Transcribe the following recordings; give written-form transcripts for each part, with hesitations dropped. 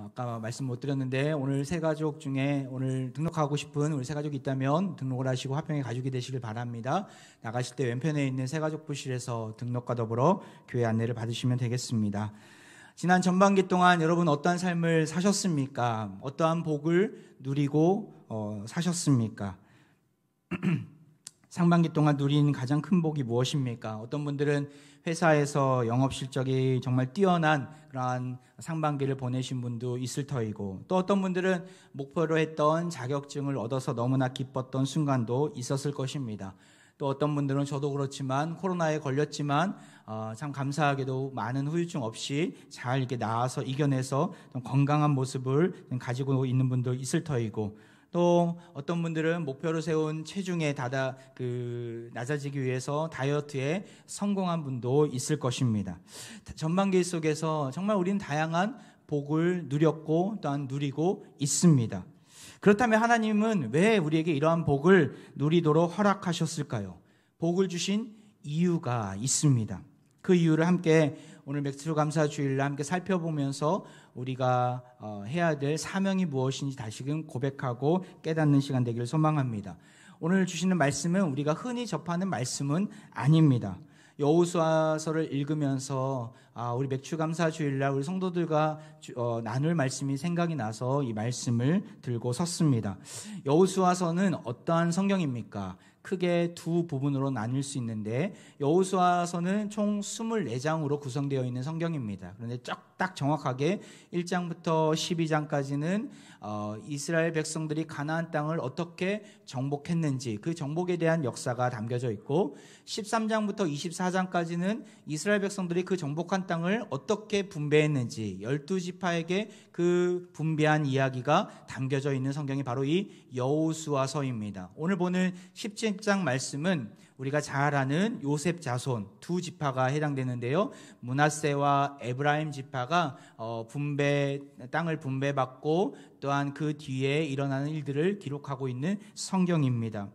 아까 말씀 못 드렸는데 오늘 새가족 중에 오늘 등록하고 싶은 우리 새가족이 있다면 등록을 하시고 화평의 가족이 되시길 바랍니다. 나가실 때 왼편에 있는 새가족 부실에서 등록과 더불어 교회 안내를 받으시면 되겠습니다. 지난 전반기 동안 여러분 어떠한 삶을 사셨습니까? 어떠한 복을 누리고 사셨습니까? 상반기 동안 누린 가장 큰 복이 무엇입니까? 어떤 분들은 회사에서 영업 실적이 정말 뛰어난 그러한 상반기를 보내신 분도 있을 터이고, 또 어떤 분들은 목표로 했던 자격증을 얻어서 너무나 기뻤던 순간도 있었을 것입니다. 또 어떤 분들은 저도 그렇지만 코로나에 걸렸지만 참 감사하게도 많은 후유증 없이 잘 이렇게 나아서 이겨내서 좀 건강한 모습을 가지고 있는 분도 있을 터이고, 또 어떤 분들은 목표로 세운 체중에 낮아지기 위해서 다이어트에 성공한 분도 있을 것입니다. 전반기 속에서 정말 우리는 다양한 복을 누렸고 또한 누리고 있습니다. 그렇다면 하나님은 왜 우리에게 이러한 복을 누리도록 허락하셨을까요? 복을 주신 이유가 있습니다. 그 이유를 함께 오늘 맥주감사 주일날 함께 살펴보면서 우리가 해야 될 사명이 무엇인지 다시금 고백하고 깨닫는 시간 되기를 소망합니다. 오늘 주시는 말씀은 우리가 흔히 접하는 말씀은 아닙니다. 여호수아서를 읽으면서 우리 맥주감사 주일날 우리 성도들과 나눌 말씀이 생각이 나서 이 말씀을 들고 섰습니다. 여호수아서는 어떠한 성경입니까? 크게 두 부분으로 나눌 수 있는데, 여호수아서는 총 24장으로 구성되어 있는 성경입니다. 그런데 딱 정확하게 1장부터 12장까지는 이스라엘 백성들이 가나안 땅을 어떻게 정복했는지 그 정복에 대한 역사가 담겨져 있고, 13장부터 24장까지는 이스라엘 백성들이 그 정복한 땅을 어떻게 분배했는지 12지파에게 그 분배한 이야기가 담겨져 있는 성경이 바로 이 여호수아서입니다. 오늘 보는 17장 말씀은 우리가 잘 아는 요셉 자손 두 지파가 해당되는데요. 므낫세와 에브라임 지파가 땅을 분배받고 또한 그 뒤에 일어나는 일들을 기록하고 있는 성경입니다.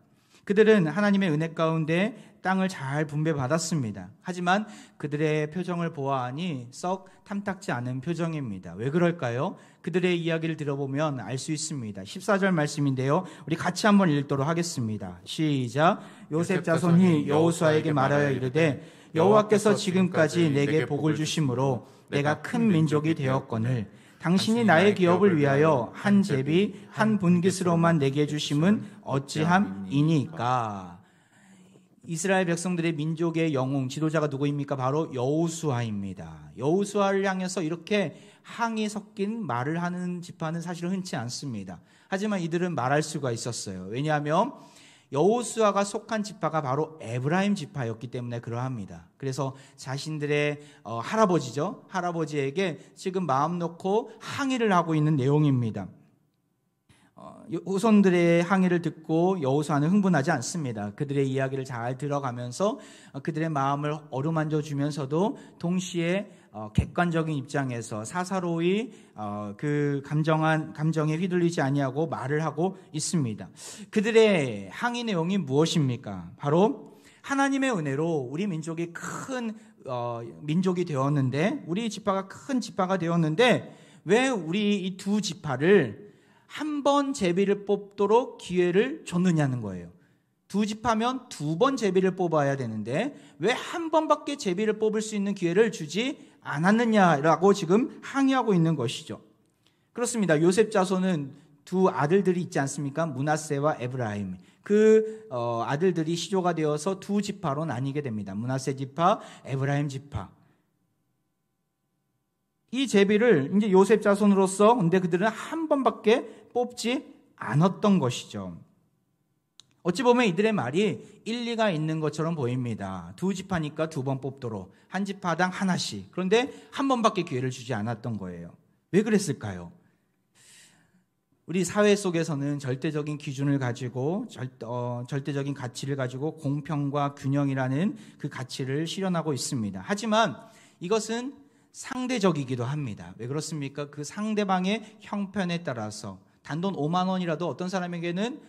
그들은 하나님의 은혜 가운데 땅을 잘 분배받았습니다. 하지만 그들의 표정을 보아하니 썩 탐탁지 않은 표정입니다. 왜 그럴까요? 그들의 이야기를 들어보면 알 수 있습니다. 14절 말씀인데요. 우리 같이 한번 읽도록 하겠습니다. 시작. 요셉 자손이 여호수아에게 말하여 이르되 여호와께서 지금까지 내게 복을 주심으로 내가 큰 민족이 되었거늘 당신이 나의 기업을 위하여 한 제비 한 분깃으로만 내게 주심은 어찌함이니까. 이스라엘 백성들의 민족의 영웅 지도자가 누구입니까? 바로 여호수아입니다. 여호수아를 향해서 이렇게 항이 섞인 말을 하는 지파는 사실은 흔치 않습니다. 하지만 이들은 말할 수가 있었어요. 왜냐하면 여호수아가 속한 지파가 바로 에브라임 지파였기 때문에 그러합니다. 그래서 자신들의 할아버지에게 지금 마음 놓고 항의를 하고 있는 내용입니다. 후손들의 항의를 듣고 여호수아는 흥분하지 않습니다. 그들의 이야기를 잘 들어가면서 그들의 마음을 어루만져 주면서도 동시에 객관적인 입장에서 사사로이 그 감정에 휘둘리지 아니하고 말을 하고 있습니다. 그들의 항의 내용이 무엇입니까? 바로 하나님의 은혜로 우리 민족이 큰 민족이 되었는데, 우리 지파가 큰 지파가 되었는데 왜 우리 이 두 지파를 한 번 제비를 뽑도록 기회를 줬느냐는 거예요. 두 지파면 두 번 제비를 뽑아야 되는데 왜 한 번밖에 제비를 뽑을 수 있는 기회를 주지 않았느냐라고 지금 항의하고 있는 것이죠. 그렇습니다. 요셉 자손은 두 아들들이 있지 않습니까? 므낫세와 에브라임. 그 아들들이 시조가 되어서 두 지파로 나뉘게 됩니다. 므낫세 지파, 에브라임 지파. 이 제비를 이제 요셉 자손으로서 근데 그들은 한 번밖에 뽑지 않았던 것이죠. 어찌 보면 이들의 말이 일리가 있는 것처럼 보입니다. 두 지파니까 두 번 뽑도록 한 지파당 하나씩. 그런데 한 번밖에 기회를 주지 않았던 거예요. 왜 그랬을까요? 우리 사회 속에서는 절대적인 기준을 가지고 절대적인 가치를 가지고 공평과 균형이라는 그 가치를 실현하고 있습니다. 하지만 이것은 상대적이기도 합니다. 왜 그렇습니까? 그 상대방의 형편에 따라서 단돈 5만 원이라도 어떤 사람에게는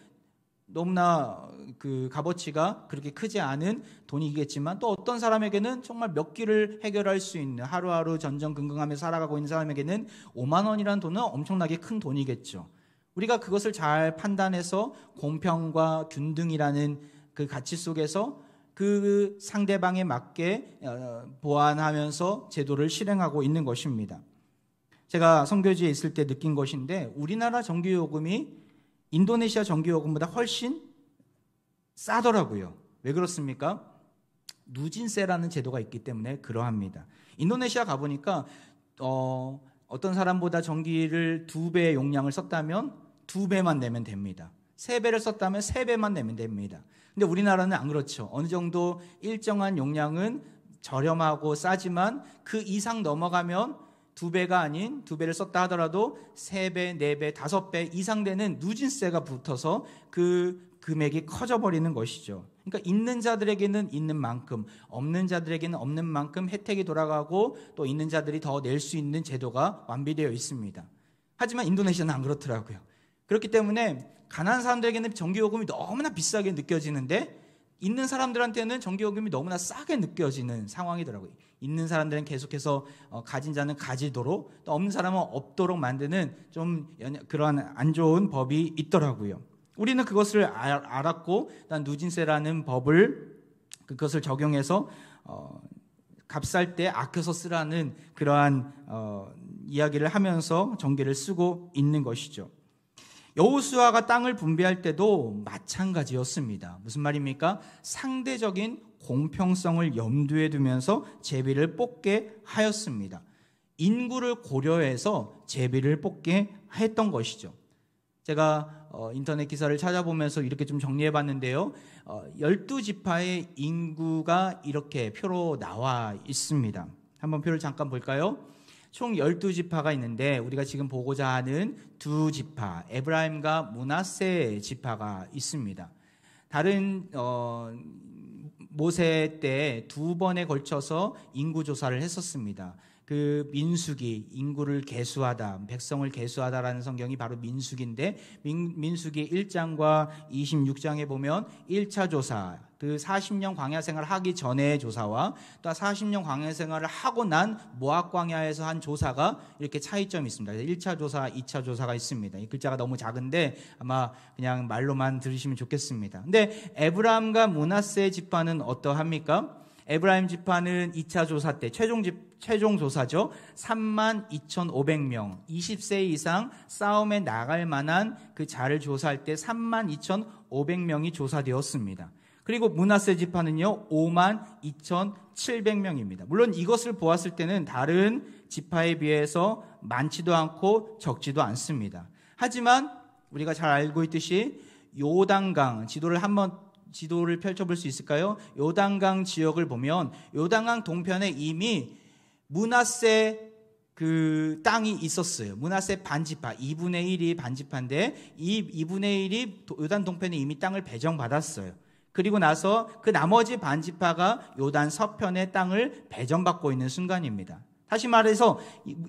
너무나 그 값어치가 그렇게 크지 않은 돈이겠지만, 또 어떤 사람에게는 정말 몇 끼를 해결할 수 있는, 하루하루 전전긍긍하며 살아가고 있는 사람에게는 5만 원이라는 돈은 엄청나게 큰 돈이겠죠. 우리가 그것을 잘 판단해서 공평과 균등이라는 그 가치 속에서 그 상대방에 맞게 보완하면서 제도를 실행하고 있는 것입니다. 제가 선교지에 있을 때 느낀 것인데, 우리나라 전기요금이 인도네시아 전기요금보다 훨씬 싸더라고요. 왜 그렇습니까? 누진세라는 제도가 있기 때문에 그러합니다. 인도네시아 가보니까 어떤 사람보다 전기를 2배 용량을 썼다면 2배만 내면 됩니다. 3배를 썼다면 3배만 내면 됩니다. 근데 우리나라는 안 그렇죠. 어느 정도 일정한 용량은 저렴하고 싸지만 그 이상 넘어가면 2배가 아닌 2배를 썼다 하더라도 3배, 4배, 5배 이상 되는 누진세가 붙어서 그 금액이 커져버리는 것이죠. 그러니까 있는 자들에게는 있는 만큼, 없는 자들에게는 없는 만큼 혜택이 돌아가고, 또 있는 자들이 더 낼 수 있는 제도가 완비되어 있습니다. 하지만 인도네시아는 안 그렇더라고요. 그렇기 때문에 가난한 사람들에게는 전기요금이 너무나 비싸게 느껴지는데, 있는 사람들한테는 전기요금이 너무나 싸게 느껴지는 상황이더라고요. 있는 사람들은 계속해서 가진 자는 가지도록, 또 없는 사람은 없도록 만드는 좀 그러한 안 좋은 법이 있더라고요. 우리는 그것을 알았고, 누진세라는 법을 그것을 적용해서 값 살 때 아껴서 쓰라는 그러한 이야기를 하면서 전기를 쓰고 있는 것이죠. 여호수아가 땅을 분배할 때도 마찬가지였습니다. 무슨 말입니까? 상대적인 공평성을 염두에 두면서 제비를 뽑게 하였습니다. 인구를 고려해서 제비를 뽑게 했던 것이죠. 제가 인터넷 기사를 찾아보면서 이렇게 좀 정리해 봤는데요. 12지파의 인구가 이렇게 표로 나와 있습니다. 한번 표를 잠깐 볼까요? 총 12지파가 있는데, 우리가 지금 보고자 하는 2지파, 에브라임과 므낫세 지파가 있습니다. 다른 모세 때 2번에 걸쳐서 인구 조사를 했었습니다. 그 민수기, 인구를 계수하다, 백성을 계수하다라는 성경이 바로 민수기인데, 민수기 1장과 26장에 보면 1차 조사, 그 40년 광야 생활을 하기 전의 조사와 또 40년 광야 생활을 하고 난 모압 광야에서 한 조사가 이렇게 차이점이 있습니다. 1차 조사, 2차 조사가 있습니다. 이 글자가 너무 작은데 아마 그냥 말로만 들으시면 좋겠습니다. 근데 에브라임과 므낫세 지파는 어떠합니까? 에브라임 지파는 2차 조사 때 최종 조사죠. 32,500명, 20세 이상 싸움에 나갈 만한 그 자를 조사할 때 32,500명이 조사되었습니다. 그리고 므낫세 지파는요, 52,700명입니다. 물론 이것을 보았을 때는 다른 지파에 비해서 많지도 않고 적지도 않습니다. 하지만 우리가 잘 알고 있듯이 요단강, 지도를 펼쳐볼 수 있을까요? 요단강 지역을 보면 요단강 동편에 이미 므낫세 그 땅이 있었어요. 므낫세 반지파, 2분의 1이 반지파인데 이 2분의 1이 요단 동편에 이미 땅을 배정받았어요. 그리고 나서 그 나머지 반지파가 요단 서편의 땅을 배정받고 있는 순간입니다. 다시 말해서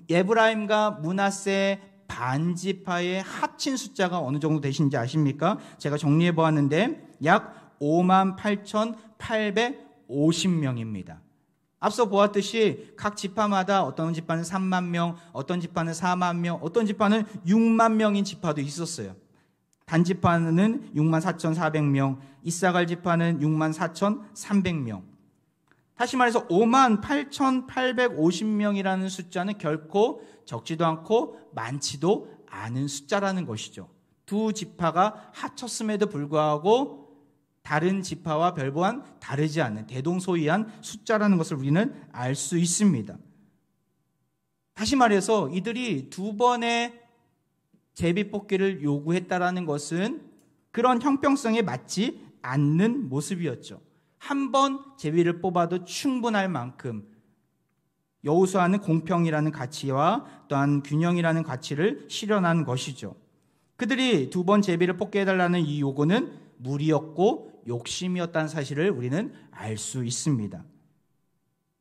에브라임과 므낫세 반지파의 합친 숫자가 어느 정도 되시는지 아십니까? 제가 정리해 보았는데 약 58,850명입니다. 앞서 보았듯이 각 지파마다 어떤 지파는 3만 명, 어떤 지파는 4만 명, 어떤 지파는 6만 명인 지파도 있었어요. 단지파는 64,400명, 이사갈 지파는 64,300명. 다시 말해서 58,850명이라는 숫자는 결코 적지도 않고 많지도 않은 숫자라는 것이죠. 2지파가 합쳤음에도 불구하고 다른 지파와 별반 다르지 않는 대동소이한 숫자라는 것을 우리는 알 수 있습니다. 다시 말해서 이들이 2번의 제비뽑기를 요구했다라는 것은 그런 형평성에 맞지 않는 모습이었죠. 한 번 제비를 뽑아도 충분할 만큼 여호수아는 공평이라는 가치와 또한 균형이라는 가치를 실현한 것이죠. 그들이 2번 제비를 뽑게 해달라는 이 요구는 무리였고 욕심이었다는 사실을 우리는 알 수 있습니다.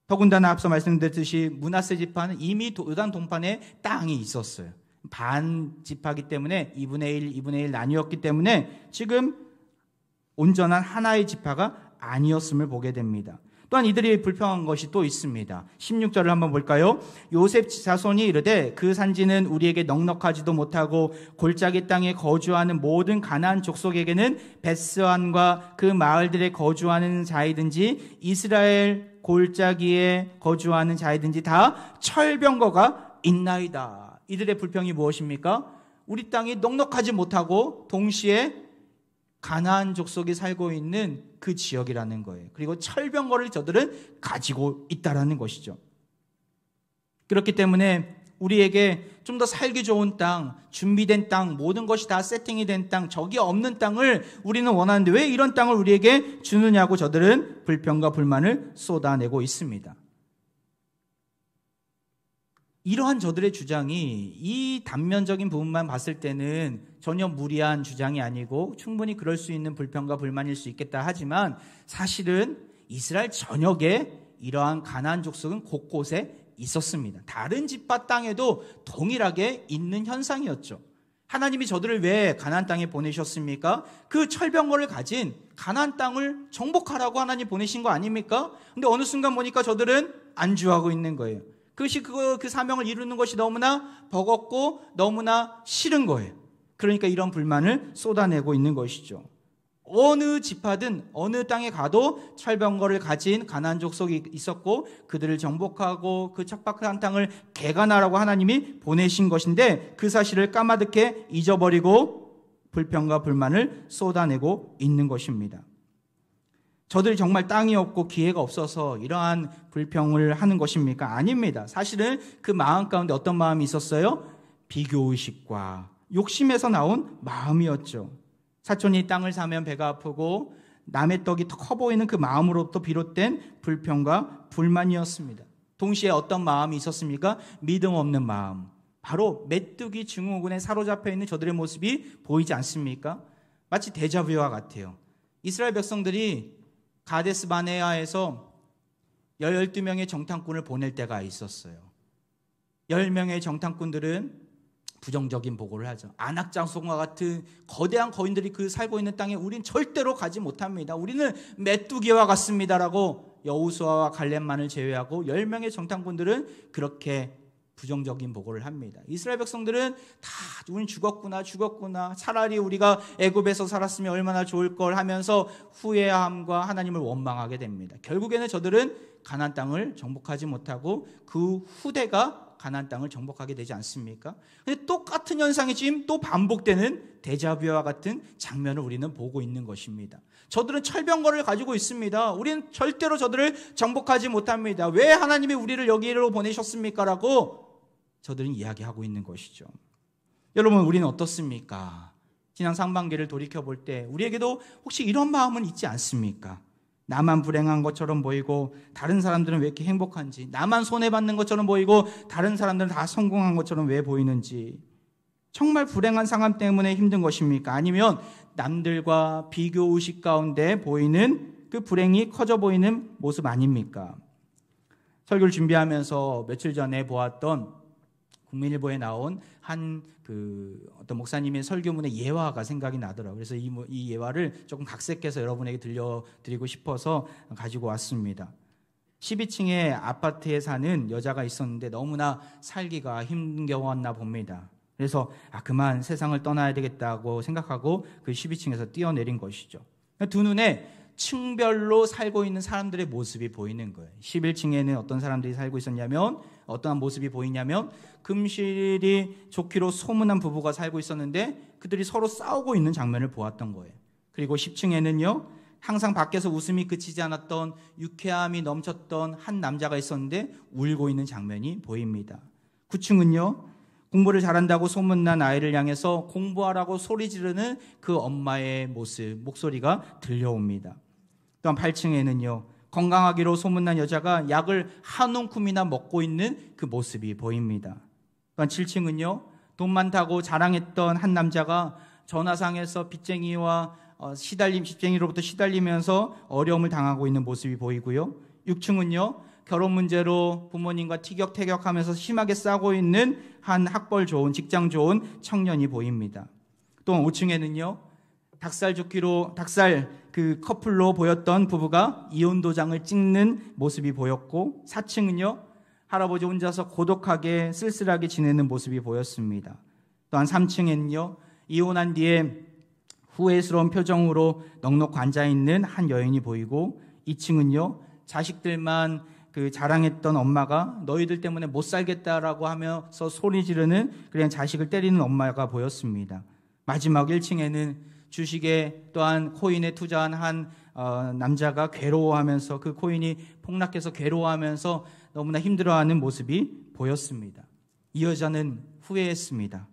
더군다나 앞서 말씀드렸듯이 므낫세 지파는 이미 요단 동편에 땅이 있었어요. 반 지파기 때문에 2분의 1, 2분의 1 나뉘었기 때문에 지금 온전한 하나의 지파가 아니었음을 보게 됩니다. 또한 이들이 불평한 것이 또 있습니다. 16절을 한번 볼까요? 요셉 자손이 이르되 그 산지는 우리에게 넉넉하지도 못하고 골짜기 땅에 거주하는 모든 가나안 족속에게는 벳스안과 그 마을들에 거주하는 자이든지 이스라엘 골짜기에 거주하는 자이든지 다 철병거가 있나이다. 이들의 불평이 무엇입니까? 우리 땅이 넉넉하지 못하고 동시에 가나안 족속이 살고 있는 그 지역이라는 거예요. 그리고 철병거를 저들은 가지고 있다라는 것이죠. 그렇기 때문에 우리에게 좀 더 살기 좋은 땅, 준비된 땅, 모든 것이 다 세팅이 된 땅, 적이 없는 땅을 우리는 원하는데 왜 이런 땅을 우리에게 주느냐고 저들은 불평과 불만을 쏟아내고 있습니다. 이러한 저들의 주장이 이 단면적인 부분만 봤을 때는 전혀 무리한 주장이 아니고 충분히 그럴 수 있는 불평과 불만일 수 있겠다 하지만 사실은 이스라엘 전역에 이러한 가나안 족속은 곳곳에 있었습니다. 다른 지파 땅에도 동일하게 있는 현상이었죠. 하나님이 저들을 왜 가나안 땅에 보내셨습니까? 그 철병거를 가진 가나안 땅을 정복하라고 하나님 보내신 거 아닙니까? 근데 어느 순간 보니까 저들은 안주하고 있는 거예요. 그것이 그 사명을 이루는 것이 너무나 버겁고 너무나 싫은 거예요. 그러니까 이런 불만을 쏟아내고 있는 것이죠. 어느 지파든 어느 땅에 가도 철병거를 가진 가나안 족속이 있었고 그들을 정복하고 그 척박한 땅을 개간하라고 하나님이 보내신 것인데 그 사실을 까마득해 잊어버리고 불평과 불만을 쏟아내고 있는 것입니다. 저들이 정말 땅이 없고 기회가 없어서 이러한 불평을 하는 것입니까? 아닙니다. 사실은 그 마음 가운데 어떤 마음이 있었어요? 비교의식과 욕심에서 나온 마음이었죠. 사촌이 땅을 사면 배가 아프고 남의 떡이 더 커 보이는 그 마음으로부터 비롯된 불평과 불만이었습니다. 동시에 어떤 마음이 있었습니까? 믿음 없는 마음. 바로 메뚜기 증후군에 사로잡혀 있는 저들의 모습이 보이지 않습니까? 마치 데자뷰와 같아요. 이스라엘 백성들이 가데스 바네아에서 12명의 정탐꾼을 보낼 때가 있었어요. 10명의 정탐꾼들은 부정적인 보고를 하죠. 안악장손과 같은 거대한 거인들이 그 살고 있는 땅에 우린 절대로 가지 못합니다. 우리는 메뚜기와 같습니다라고 여호수아와 갈렙만을 제외하고 10명의 정탐꾼들은 그렇게 부정적인 보고를 합니다. 이스라엘 백성들은 다 우린 죽었구나 차라리 우리가 애굽에서 살았으면 얼마나 좋을 걸 하면서 후회함과 하나님을 원망하게 됩니다. 결국에는 저들은 가나안 땅을 정복하지 못하고 그 후대가 가나안 땅을 정복하게 되지 않습니까? 근데 똑같은 현상이 지금 또 반복되는 데자뷰와 같은 장면을 우리는 보고 있는 것입니다. 저들은 철병거를 가지고 있습니다. 우리는 절대로 저들을 정복하지 못합니다. 왜 하나님이 우리를 여기로 보내셨습니까? 라고 저들은 이야기하고 있는 것이죠. 여러분, 우리는 어떻습니까? 지난 상반기를 돌이켜볼 때 우리에게도 혹시 이런 마음은 있지 않습니까? 나만 불행한 것처럼 보이고 다른 사람들은 왜 이렇게 행복한지, 나만 손해받는 것처럼 보이고 다른 사람들은 다 성공한 것처럼 왜 보이는지, 정말 불행한 상황 때문에 힘든 것입니까? 아니면 남들과 비교의식 가운데 보이는 그 불행이 커져 보이는 모습 아닙니까? 설교를 준비하면서 며칠 전에 보았던 국민일보에 나온 어떤 목사님의 설교문의 예화가 생각이 나더라고요. 그래서 이 예화를 조금 각색해서 여러분에게 들려드리고 싶어서 가지고 왔습니다. 12층의 아파트에 사는 여자가 있었는데 너무나 살기가 힘겨웠나 봅니다. 그래서 그만 세상을 떠나야 되겠다고 생각하고 그 12층에서 뛰어내린 것이죠. 두 눈에 층별로 살고 있는 사람들의 모습이 보이는 거예요. 11층에는 어떤 사람들이 살고 있었냐면, 어떠한 모습이 보이냐면 금실이 좋기로 소문난 부부가 살고 있었는데 그들이 서로 싸우고 있는 장면을 보았던 거예요. 그리고 10층에는요, 항상 밖에서 웃음이 그치지 않았던 유쾌함이 넘쳤던 한 남자가 있었는데 울고 있는 장면이 보입니다. 9층은요, 공부를 잘한다고 소문난 아이를 향해서 공부하라고 소리 지르는 그 엄마의 모습, 목소리가 들려옵니다. 또한 8층에는요, 건강하기로 소문난 여자가 약을 한 움큼이나 먹고 있는 그 모습이 보입니다. 또한 7층은요, 돈 많다고 자랑했던 한 남자가 전화상에서 빚쟁이와 빚쟁이로부터 시달리면서 어려움을 당하고 있는 모습이 보이고요. 6층은요, 결혼 문제로 부모님과 티격태격하면서 심하게 싸우고 있는 한 학벌 좋은, 직장 좋은 청년이 보입니다. 또 5층에는요, 닭살 그 커플로 보였던 부부가 이혼 도장을 찍는 모습이 보였고, 4층은요 할아버지 혼자서 고독하게 쓸쓸하게 지내는 모습이 보였습니다. 또한 3층에는요 이혼한 뒤에 후회스러운 표정으로 넉넉 앉아있는 한 여인이 보이고, 2층은요 자식들만 그 자랑했던 엄마가 너희들 때문에 못 살겠다라고 하면서 소리 지르는 그냥 자식을 때리는 엄마가 보였습니다. 마지막 1층에는 주식에 또한 코인에 투자한 한 남자가 괴로워하면서 그 코인이 폭락해서 괴로워하면서 너무나 힘들어하는 모습이 보였습니다. 이 여자는 후회했습니다.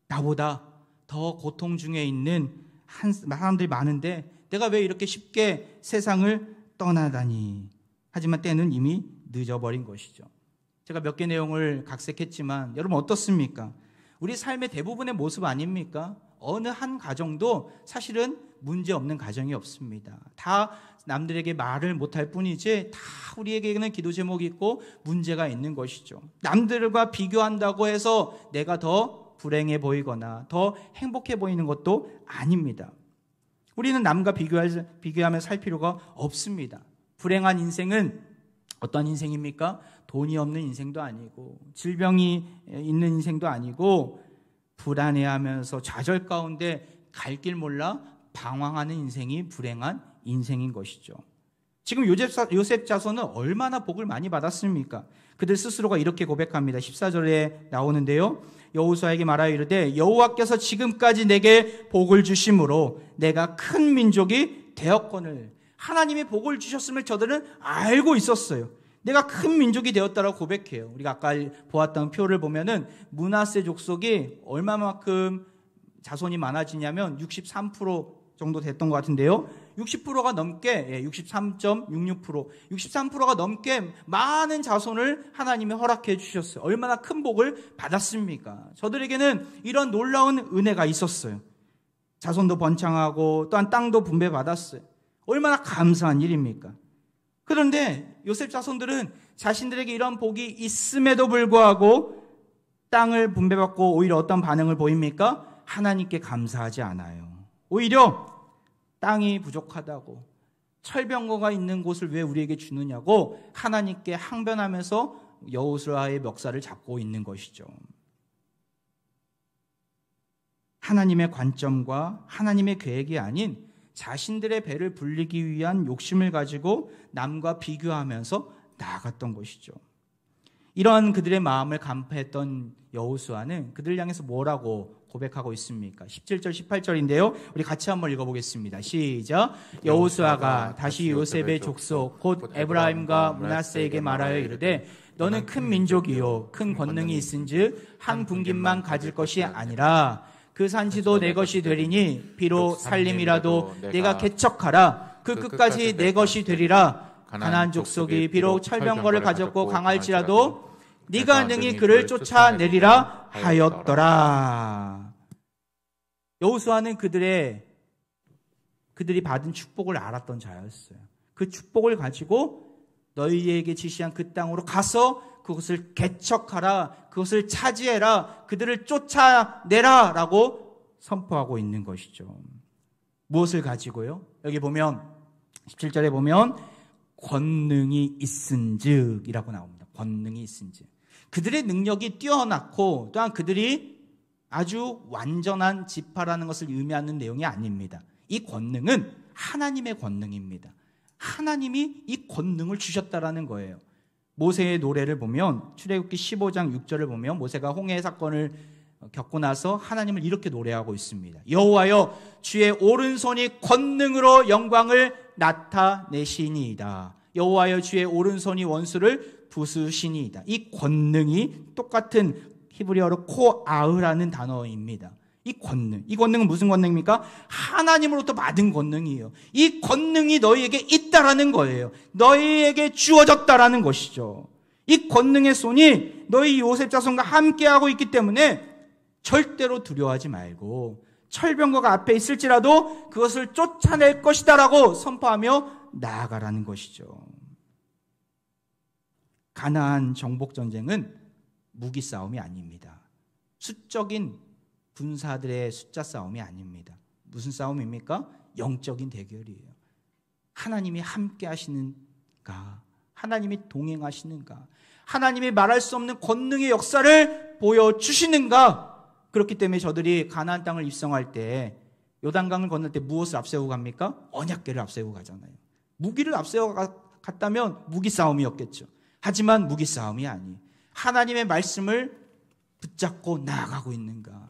나보다 더 고통 중에 있는 사람들이 많은데 내가 왜 이렇게 쉽게 세상을 떠나다니. 하지만 때는 이미 늦어버린 것이죠. 제가 몇 개 내용을 각색했지만 여러분 어떻습니까? 우리 삶의 대부분의 모습 아닙니까? 어느 한 가정도 사실은 문제없는 가정이 없습니다. 다 남들에게 말을 못할 뿐이지 다 우리에게는 기도 제목이 있고 문제가 있는 것이죠. 남들과 비교한다고 해서 내가 더 불행해 보이거나 더 행복해 보이는 것도 아닙니다. 우리는 남과 비교하며 살 필요가 없습니다. 불행한 인생은 어떤 인생입니까? 돈이 없는 인생도 아니고 질병이 있는 인생도 아니고 불안해하면서 좌절 가운데 갈 길 몰라 방황하는 인생이 불행한 인생인 것이죠. 지금 요셉 자손은 얼마나 복을 많이 받았습니까? 그들 스스로가 이렇게 고백합니다. 14절에 나오는데요. 여호수아에게 말하여 이르되 여호와께서 지금까지 내게 복을 주심으로 내가 큰 민족이 되었거늘. 하나님이 복을 주셨음을 저들은 알고 있었어요. 내가 큰 민족이 되었다라고 고백해요. 우리가 아까 보았던 표를 보면은 므낫세 족속이 얼마만큼 자손이 많아지냐면 63% 정도 됐던 것 같은데요. 60%가 넘게 63.66% 63%가 넘게 많은 자손을 하나님이 허락해 주셨어요. 얼마나 큰 복을 받았습니까? 저들에게는 이런 놀라운 은혜가 있었어요. 자손도 번창하고 또한 땅도 분배받았어요. 얼마나 감사한 일입니까? 그런데 요셉 자손들은 자신들에게 이런 복이 있음에도 불구하고 땅을 분배받고 오히려 어떤 반응을 보입니까? 하나님께 감사하지 않아요. 오히려 땅이 부족하다고, 철병거가 있는 곳을 왜 우리에게 주느냐고 하나님께 항변하면서 여호수아의 멱살을 잡고 있는 것이죠. 하나님의 관점과 하나님의 계획이 아닌 자신들의 배를 불리기 위한 욕심을 가지고 남과 비교하면서 나아갔던 것이죠. 이러한 그들의 마음을 간파했던 여호수아는 그들을 향해서 뭐라고 고백하고 있습니까? 17절 18절인데요. 우리 같이 한번 읽어보겠습니다. 시작. 여호수아가 다시 요셉의 족속 곧 에브라임과 므낫세에게 말하여 이르되 너는 큰 민족이요 큰 권능이 있은즉 한 분깃만 가질 것이 아니라 그 산지도 내 것이 되리니 비록 살림이라도 내가 개척하라 그 끝까지 내 것이 되리라. 가나안 족속이 비록 철병거를 가졌고 강할지라도 네가 능히 그를 쫓아내리라 하였더라. 여호수아는 그들이 받은 축복을 알았던 자였어요. 그 축복을 가지고 너희에게 지시한 그 땅으로 가서 그것을 개척하라, 그것을 차지해라, 그들을 쫓아내라 라고 선포하고 있는 것이죠. 무엇을 가지고요? 여기 보면 17절에 보면 권능이 있은즉 이라고 나옵니다. 권능이 있은즉. 그들의 능력이 뛰어났고 또한 그들이 아주 완전한 지파라는 것을 의미하는 내용이 아닙니다. 이 권능은 하나님의 권능입니다. 하나님이 이 권능을 주셨다라는 거예요. 모세의 노래를 보면 출애굽기 15장 6절을 보면 모세가 홍해 사건을 겪고 나서 하나님을 이렇게 노래하고 있습니다. 여호와여 주의 오른손이 권능으로 영광을 나타내시니이다. 여호와여 주의 오른손이 원수를 부수시니이다. 이 권능이 똑같은 히브리어로 코아흐라는 단어입니다. 이 권능은 무슨 권능입니까? 하나님으로부터 받은 권능이에요. 이 권능이 너희에게 있다라는 거예요. 너희에게 주어졌다라는 것이죠. 이 권능의 손이 너희 요셉 자손과 함께하고 있기 때문에 절대로 두려워하지 말고 철병거가 앞에 있을지라도 그것을 쫓아낼 것이다라고 선포하며 나아가라는 것이죠. 가나안 정복전쟁은 무기 싸움이 아닙니다. 수적인 군사들의 숫자 싸움이 아닙니다. 무슨 싸움입니까? 영적인 대결이에요. 하나님이 함께 하시는가? 하나님이 동행하시는가? 하나님이 말할 수 없는 권능의 역사를 보여주시는가? 그렇기 때문에 저들이 가나안 땅을 입성할 때 요단강을 건널 때 무엇을 앞세우고 갑니까? 언약궤를 앞세우고 가잖아요. 무기를 앞세워 갔다면 무기 싸움이었겠죠. 하지만 무기 싸움이 아니. 하나님의 말씀을 붙잡고 나아가고 있는가?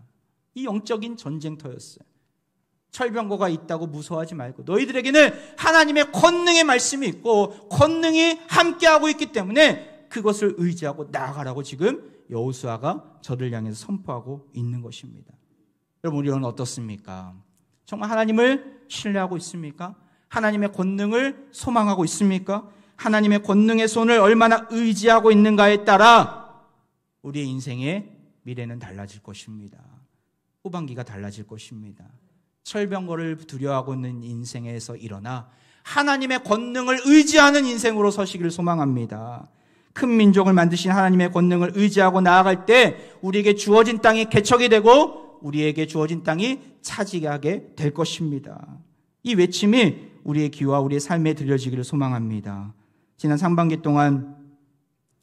이 영적인 전쟁터였어요. 철병거가 있다고 무서워하지 말고 너희들에게는 하나님의 권능의 말씀이 있고 권능이 함께하고 있기 때문에 그것을 의지하고 나아가라고 지금 여호수아가 저를 향해서 선포하고 있는 것입니다. 여러분, 우리는 어떻습니까? 정말 하나님을 신뢰하고 있습니까? 하나님의 권능을 소망하고 있습니까? 하나님의 권능의 손을 얼마나 의지하고 있는가에 따라 우리의 인생의 미래는 달라질 것입니다. 후반기가 달라질 것입니다. 철병거를 두려워하고 있는 인생에서 일어나 하나님의 권능을 의지하는 인생으로 서시기를 소망합니다. 큰 민족을 만드신 하나님의 권능을 의지하고 나아갈 때 우리에게 주어진 땅이 개척이 되고 우리에게 주어진 땅이 차지하게 될 것입니다. 이 외침이 우리의 귀와 우리의 삶에 들려지기를 소망합니다. 지난 상반기 동안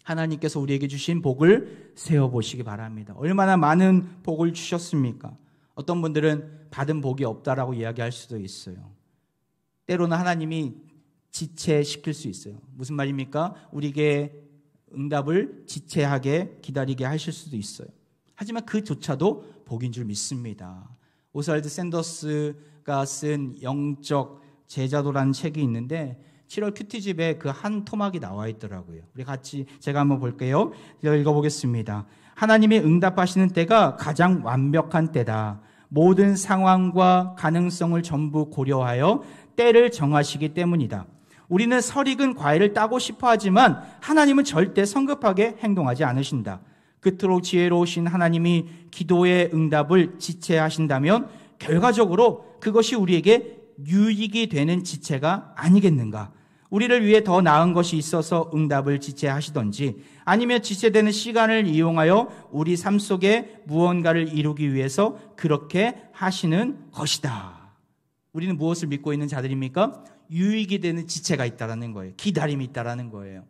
하나님께서 우리에게 주신 복을 세어보시기 바랍니다. 얼마나 많은 복을 주셨습니까? 어떤 분들은 받은 복이 없다라고 이야기할 수도 있어요. 때로는 하나님이 지체시킬 수 있어요. 무슨 말입니까? 우리에게 응답을 지체하게 기다리게 하실 수도 있어요. 하지만 그조차도 복인 줄 믿습니다. 오스왈드 샌더스가 쓴 영적 제자도라는 책이 있는데 7월 큐티집에 그 한 토막이 나와 있더라고요. 우리 같이 제가 한번 볼게요. 제가 읽어보겠습니다. 하나님이 응답하시는 때가 가장 완벽한 때다. 모든 상황과 가능성을 전부 고려하여 때를 정하시기 때문이다. 우리는 설익은 과일을 따고 싶어 하지만 하나님은 절대 성급하게 행동하지 않으신다. 그토록 지혜로우신 하나님이 기도의 응답을 지체하신다면 결과적으로 그것이 우리에게 유익이 되는 지체가 아니겠는가? 우리를 위해 더 나은 것이 있어서 응답을 지체하시던지 아니면 지체되는 시간을 이용하여 우리 삶 속에 무언가를 이루기 위해서 그렇게 하시는 것이다. 우리는 무엇을 믿고 있는 자들입니까? 유익이 되는 지체가 있다라는 거예요. 기다림이 있다라는 거예요.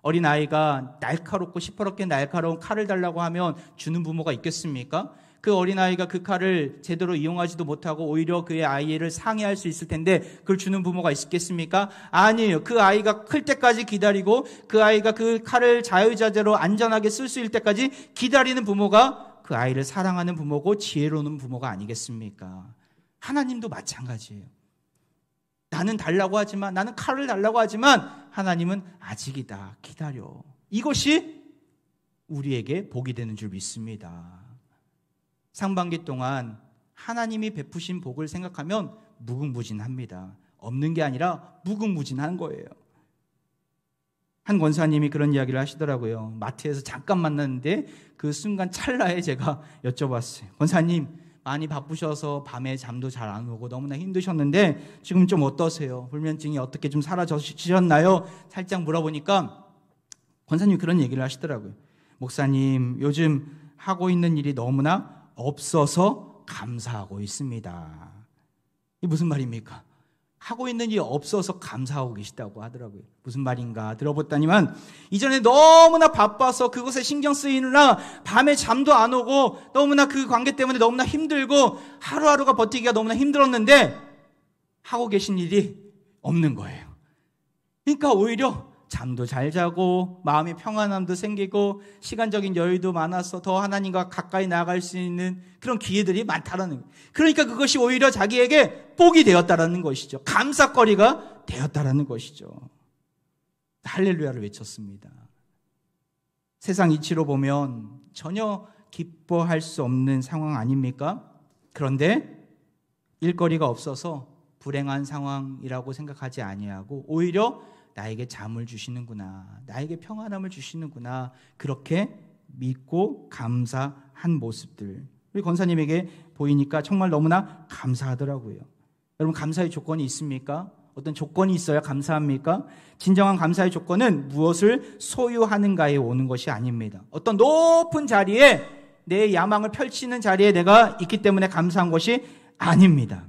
어린아이가 날카롭고 시퍼렇게 날카로운 칼을 달라고 하면 주는 부모가 있겠습니까? 그 어린아이가 그 칼을 제대로 이용하지도 못하고 오히려 그의 아이를 상해할 수 있을 텐데 그걸 주는 부모가 있겠습니까? 아니에요. 그 아이가 클 때까지 기다리고 그 아이가 그 칼을 자유자재로 안전하게 쓸 수 있을 때까지 기다리는 부모가 그 아이를 사랑하는 부모고 지혜로운 부모가 아니겠습니까? 하나님도 마찬가지예요. 나는 달라고 하지만, 나는 칼을 달라고 하지만 하나님은 아직이다. 기다려. 이것이 우리에게 복이 되는 줄 믿습니다. 상반기 동안 하나님이 베푸신 복을 생각하면 무궁무진합니다. 없는 게 아니라 무궁무진한 거예요. 한 권사님이 그런 이야기를 하시더라고요. 마트에서 잠깐 만났는데 그 순간 찰나에 제가 여쭤봤어요. 권사님, 많이 바쁘셔서 밤에 잠도 잘 안 오고 너무나 힘드셨는데 지금 좀 어떠세요? 불면증이 어떻게 좀 사라지셨나요? 살짝 물어보니까 권사님이 그런 얘기를 하시더라고요. 목사님, 요즘 하고 있는 일이 너무나 없어서 감사하고 있습니다. 이게 무슨 말입니까? 하고 있는 일이 없어서 감사하고 계시다고 하더라고요. 무슨 말인가 들어봤더니만 이전에 너무나 바빠서 그것에 신경 쓰이느라 밤에 잠도 안 오고 너무나 그 관계 때문에 너무나 힘들고 하루하루가 버티기가 너무나 힘들었는데 하고 계신 일이 없는 거예요. 그러니까 오히려 잠도 잘 자고 마음의 평안함도 생기고 시간적인 여유도 많아서 더 하나님과 가까이 나아갈 수 있는 그런 기회들이 많다라는 거예요. 그러니까 그것이 오히려 자기에게 복이 되었다라는 것이죠. 감사거리가 되었다라는 것이죠. 할렐루야를 외쳤습니다. 세상 이치로 보면 전혀 기뻐할 수 없는 상황 아닙니까? 그런데 일거리가 없어서 불행한 상황이라고 생각하지 아니하고 오히려 나에게 잠을 주시는구나, 나에게 평안함을 주시는구나, 그렇게 믿고 감사한 모습들 우리 권사님에게 보이니까 정말 너무나 감사하더라고요. 여러분, 감사의 조건이 있습니까? 어떤 조건이 있어야 감사합니까? 진정한 감사의 조건은 무엇을 소유하는가에 오는 것이 아닙니다. 어떤 높은 자리에 내 야망을 펼치는 자리에 내가 있기 때문에 감사한 것이 아닙니다.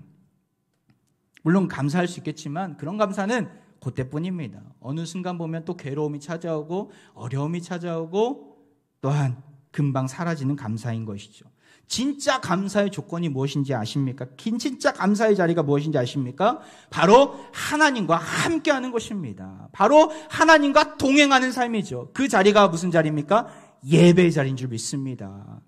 물론 감사할 수 있겠지만 그런 감사는 그때뿐입니다. 어느 순간 보면 또 괴로움이 찾아오고 어려움이 찾아오고 또한 금방 사라지는 감사인 것이죠. 진짜 감사의 조건이 무엇인지 아십니까? 진짜 감사의 자리가 무엇인지 아십니까? 바로 하나님과 함께하는 것입니다. 바로 하나님과 동행하는 삶이죠. 그 자리가 무슨 자리입니까? 예배의 자리인 줄 믿습니다.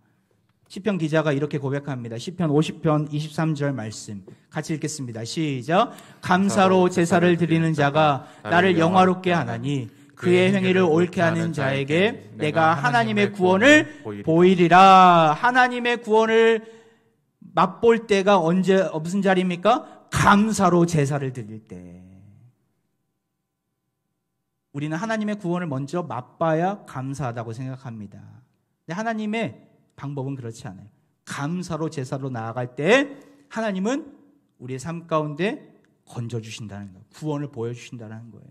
시편 기자가 이렇게 고백합니다. 시편 50편 23절 말씀 같이 읽겠습니다. 시작. 감사로 제사를 드리는 자가 나를 영화롭게 하나니 그의 행위를 옳게 하는 자에게 내가 하나님의 구원을 보이리라. 하나님의 구원을 맛볼 때가 언제 무슨 자리입니까? 감사로 제사를 드릴 때. 우리는 하나님의 구원을 먼저 맛봐야 감사하다고 생각합니다. 근데 하나님의 방법은 그렇지 않아요. 감사로 제사로 나아갈 때 하나님은 우리의 삶 가운데 건져주신다는 거예요. 구원을 보여주신다는 거예요.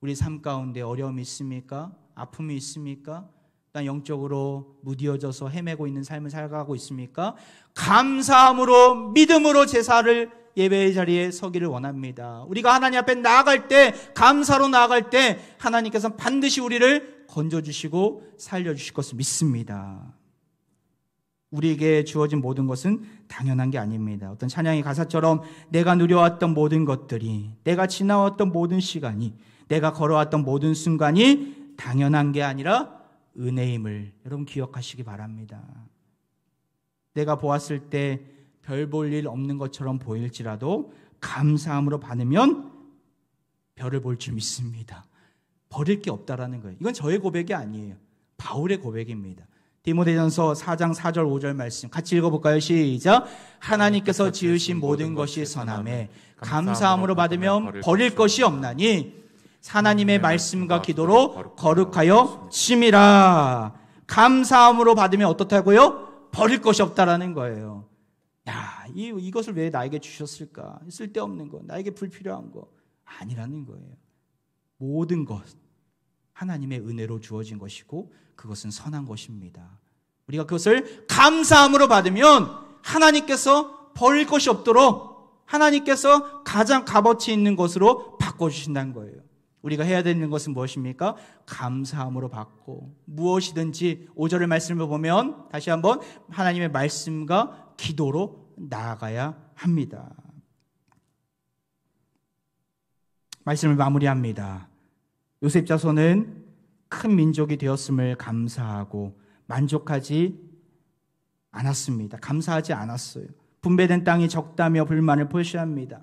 우리 삶 가운데 어려움이 있습니까? 아픔이 있습니까? 난 영적으로 무디어져서 헤매고 있는 삶을 살아가고 있습니까? 감사함으로 믿음으로 제사를 예배의 자리에 서기를 원합니다. 우리가 하나님 앞에 나아갈 때 감사로 나아갈 때 하나님께서 반드시 우리를 건져주시고 살려주실 것을 믿습니다. 우리에게 주어진 모든 것은 당연한 게 아닙니다. 어떤 찬양의 가사처럼 내가 누려왔던 모든 것들이, 내가 지나왔던 모든 시간이, 내가 걸어왔던 모든 순간이 당연한 게 아니라 은혜임을 여러분 기억하시기 바랍니다. 내가 보았을 때 별 볼 일 없는 것처럼 보일지라도 감사함으로 받으면 별을 볼 줄 믿습니다. 버릴 게 없다라는 거예요. 이건 저의 고백이 아니에요. 바울의 고백입니다. 디모데전서 4장 4절 5절 말씀 같이 읽어볼까요? 시작. 하나님께서 지으신 모든 것이 선하매 감사함으로 받으면 버릴 것이 없나니 하나님의 말씀과 기도로 거룩하여 심이라. 감사함으로 받으면 어떻다고요? 버릴 것이 없다라는 거예요. 야, 이것을 왜 나에게 주셨을까? 쓸데없는 거, 나에게 불필요한 거 아니라는 거예요. 모든 것 하나님의 은혜로 주어진 것이고 그것은 선한 것입니다. 우리가 그것을 감사함으로 받으면 하나님께서 버릴 것이 없도록 하나님께서 가장 값어치 있는 것으로 바꿔주신다는 거예요. 우리가 해야 되는 것은 무엇입니까? 감사함으로 받고 무엇이든지 5절의 말씀을 보면 다시 한번 하나님의 말씀과 기도로 나아가야 합니다. 말씀을 마무리합니다. 요셉 자손은 큰 민족이 되었음을 감사하고 만족하지 않았습니다. 감사하지 않았어요. 분배된 땅이 적다며 불만을 표시합니다.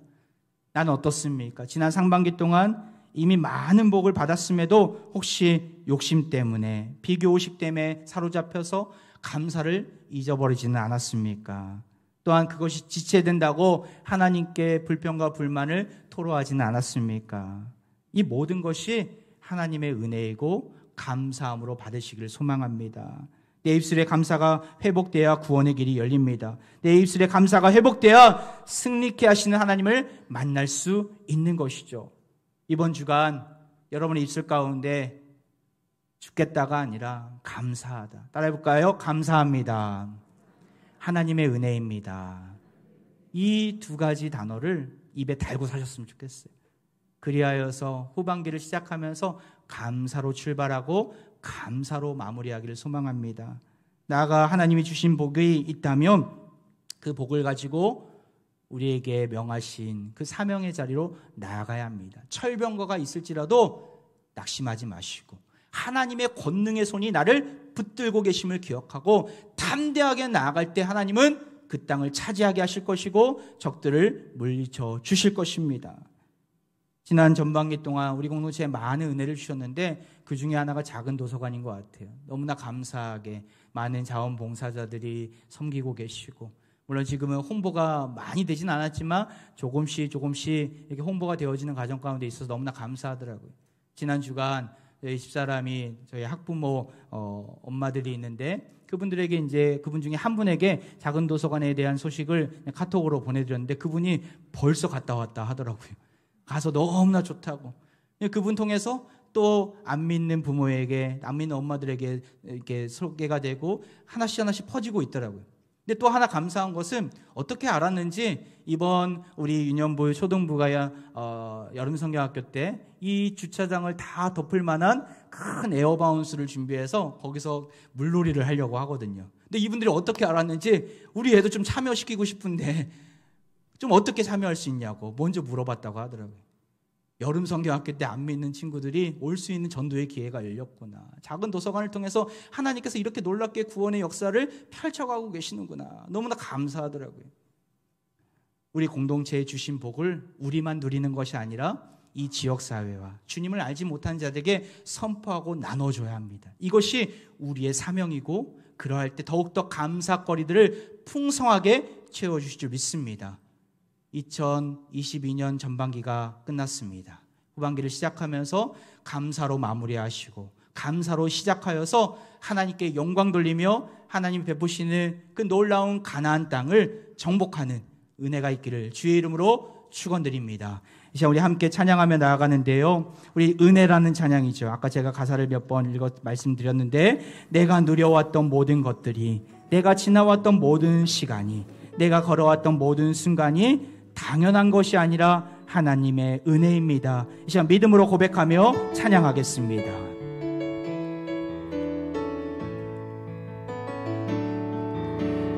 난 어떻습니까? 지난 상반기 동안 이미 많은 복을 받았음에도 혹시 욕심 때문에 비교의식 때문에 사로잡혀서 감사를 잊어버리지는 않았습니까? 또한 그것이 지체된다고 하나님께 불평과 불만을 토로하지는 않았습니까? 이 모든 것이 하나님의 은혜이고 감사함으로 받으시기를 소망합니다. 내 입술의 감사가 회복돼야 구원의 길이 열립니다. 내 입술의 감사가 회복돼야 승리케 하시는 하나님을 만날 수 있는 것이죠. 이번 주간 여러분의 입술 가운데 죽겠다가 아니라 감사하다. 따라해볼까요? 감사합니다. 하나님의 은혜입니다. 이 두 가지 단어를 입에 달고 사셨으면 좋겠어요. 그리하여서 후반기를 시작하면서 감사로 출발하고 감사로 마무리하기를 소망합니다. 나아가 하나님이 주신 복이 있다면 그 복을 가지고 우리에게 명하신 그 사명의 자리로 나아가야 합니다. 철병거가 있을지라도 낙심하지 마시고 하나님의 권능의 손이 나를 붙들고 계심을 기억하고 담대하게 나아갈 때 하나님은 그 땅을 차지하게 하실 것이고 적들을 물리쳐 주실 것입니다. 지난 전반기 동안 우리 공동체에 많은 은혜를 주셨는데 그 중에 하나가 작은 도서관인 것 같아요. 너무나 감사하게 많은 자원봉사자들이 섬기고 계시고 물론 지금은 홍보가 많이 되진 않았지만 조금씩 이렇게 홍보가 되어지는 과정 가운데 있어서 너무나 감사하더라고요. 지난 주간 저희 집사람이 저희 학부모 엄마들이 있는데 그분들에게 이제 그분 중에 한 분에게 작은 도서관에 대한 소식을 카톡으로 보내드렸는데 그분이 벌써 갔다 왔다 하더라고요. 가서 너무나 좋다고. 그분 통해서 또 안 믿는 부모에게, 안 믿는 엄마들에게 이렇게 소개가 되고 하나씩 퍼지고 있더라고요. 근데 또 하나 감사한 것은 어떻게 알았는지 이번 우리 유년부 초등부가 여름성경학교 때 이 주차장을 다 덮을 만한 큰 에어바운스를 준비해서 거기서 물놀이를 하려고 하거든요. 근데 이분들이 어떻게 알았는지 우리 애도 좀 참여시키고 싶은데 좀 어떻게 참여할 수 있냐고 먼저 물어봤다고 하더라고요. 여름성경학교 때 안 믿는 친구들이 올 수 있는 전도의 기회가 열렸구나. 작은 도서관을 통해서 하나님께서 이렇게 놀랍게 구원의 역사를 펼쳐가고 계시는구나. 너무나 감사하더라고요. 우리 공동체에 주신 복을 우리만 누리는 것이 아니라 이 지역사회와 주님을 알지 못한 자들에게 선포하고 나눠줘야 합니다. 이것이 우리의 사명이고 그러할 때 더욱더 감사거리들을 풍성하게 채워주실 줄 믿습니다. 2022년 전반기가 끝났습니다. 후반기를 시작하면서 감사로 마무리하시고 감사로 시작하여서 하나님께 영광 돌리며 하나님 베푸시는 그 놀라운 가나안 땅을 정복하는 은혜가 있기를 주의 이름으로 축원드립니다. 이제 우리 함께 찬양하며 나아가는데요. 우리 은혜라는 찬양이죠. 아까 제가 가사를 몇 번 말씀드렸는데 내가 누려왔던 모든 것들이, 내가 지나왔던 모든 시간이, 내가 걸어왔던 모든 순간이 당연한 것이 아니라 하나님의 은혜입니다. 이 시간 믿음으로 고백하며 찬양하겠습니다.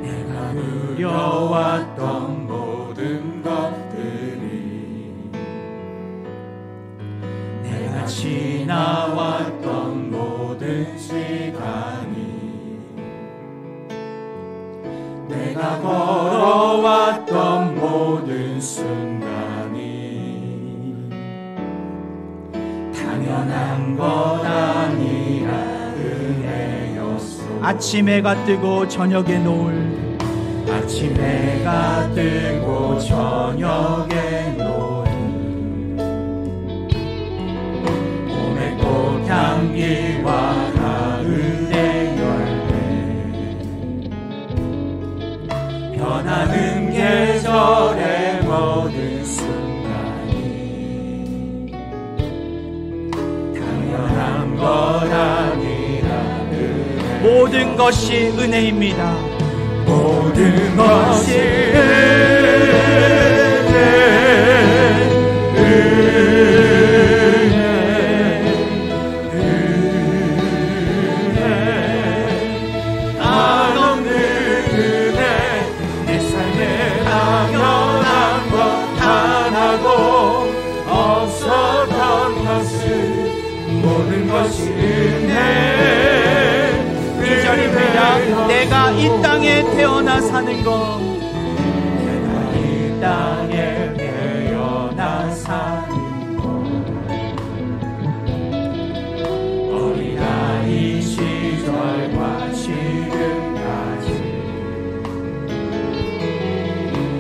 내가 누려왔던 모든 것들이, 내가 지나왔던 모든 시간이, 내가 걸어왔던 모든 순간이 당연한 것 아니라 은혜였소. 아침 해가 뜨고 저녁에 노을, 아침 해가 뜨고 저녁에 노을, 봄의 꽃향기와 가을의 열매, 변하는 계절의 모든 순간이 당연한 것 아니라 은혜. 모든 것이 은혜입니다. 모든 것이 한없는 은혜, 내 삶에 당연한 것 하나도 없었던 것은 모든 것이 은혜. 이 자리입니다. 내가 이 땅에 태어나 사는 것, 내가 이 땅에 태어나 사는 것, 어린아이 시절과 지금까지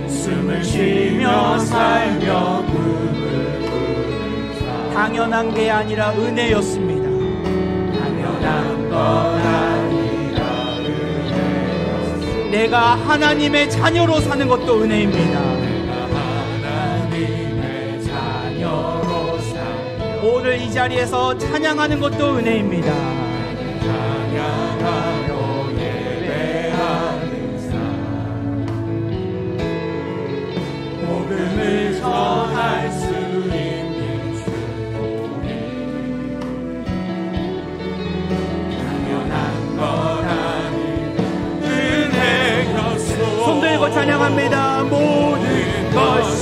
숨을 쉬며 살며 꿈을 꾸는 삶, 당연한 게 아니라 은혜였습니다. 당연한 것 아니라 내가 하나님의 자녀로 사는 것도 은혜입니다. 하나님의 자녀로 살며 오늘 이 자리에서 찬양하는 것도 은혜입니다. 찬양하며 예배하는 삶, 복음을 전할 수 있는 축복이 당연한 것 아니라 은혜였소. 손 들고 찬양합니다. 모든 것이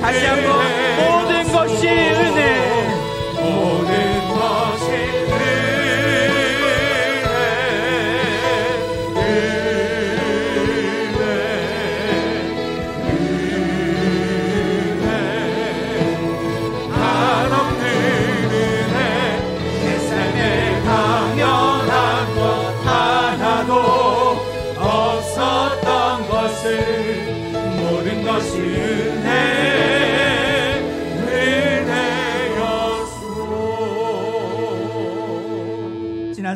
다시 한번 모든 것이 은혜, 모든 것이 은혜, 한없는 은혜, 내 삶에 당연한 것 하나도 없었던 것을 모든 것이 은혜.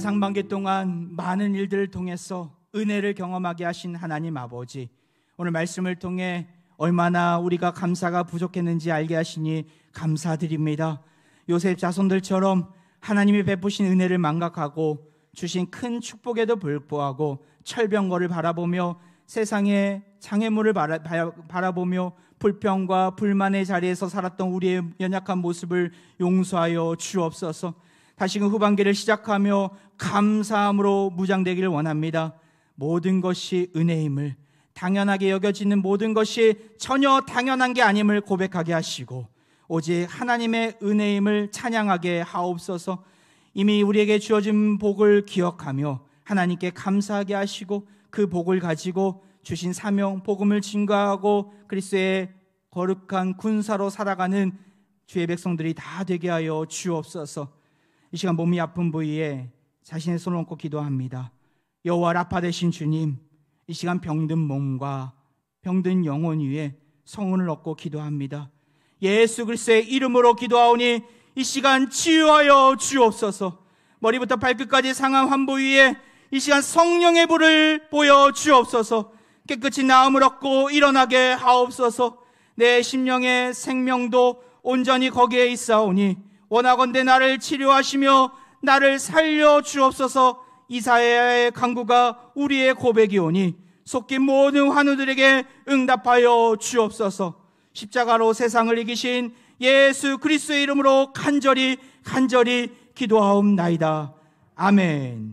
상반기 동안 많은 일들을 통해서 은혜를 경험하게 하신 하나님 아버지, 오늘 말씀을 통해 얼마나 우리가 감사가 부족했는지 알게 하시니 감사드립니다. 요셉 자손들처럼 하나님이 베푸신 은혜를 망각하고 주신 큰 축복에도 불구하고 철병거를 바라보며 세상의 장애물을 바라보며 불평과 불만의 자리에서 살았던 우리의 연약한 모습을 용서하여 주옵소서. 다시금 후반기를 시작하며 감사함으로 무장되기를 원합니다. 모든 것이 은혜임을, 당연하게 여겨지는 모든 것이 전혀 당연한 게 아님을 고백하게 하시고 오직 하나님의 은혜임을 찬양하게 하옵소서. 이미 우리에게 주어진 복을 기억하며 하나님께 감사하게 하시고 그 복을 가지고 주신 사명, 복음을 증거하고 그리스도의 거룩한 군사로 살아가는 주의 백성들이 다 되게 하여 주옵소서. 이 시간 몸이 아픈 부위에 자신의 손을 얹고 기도합니다. 여호와 라파 되신 주님, 이 시간 병든 몸과 병든 영혼 위에 성운을 얻고 기도합니다. 예수 그리스도의 이름으로 기도하오니 이 시간 치유하여 주옵소서. 머리부터 발끝까지 상한 환부 위에 이 시간 성령의 불을 보여 주옵소서. 깨끗이 나음을 얻고 일어나게 하옵소서. 내 심령의 생명도 온전히 거기에 있사오니 원하건대 나를 치료하시며 나를 살려 주옵소서. 이사야의 간구가 우리의 고백이오니 속긴 모든 환우들에게 응답하여 주옵소서. 십자가로 세상을 이기신 예수 그리스도의 이름으로 간절히 기도하옵나이다. 아멘.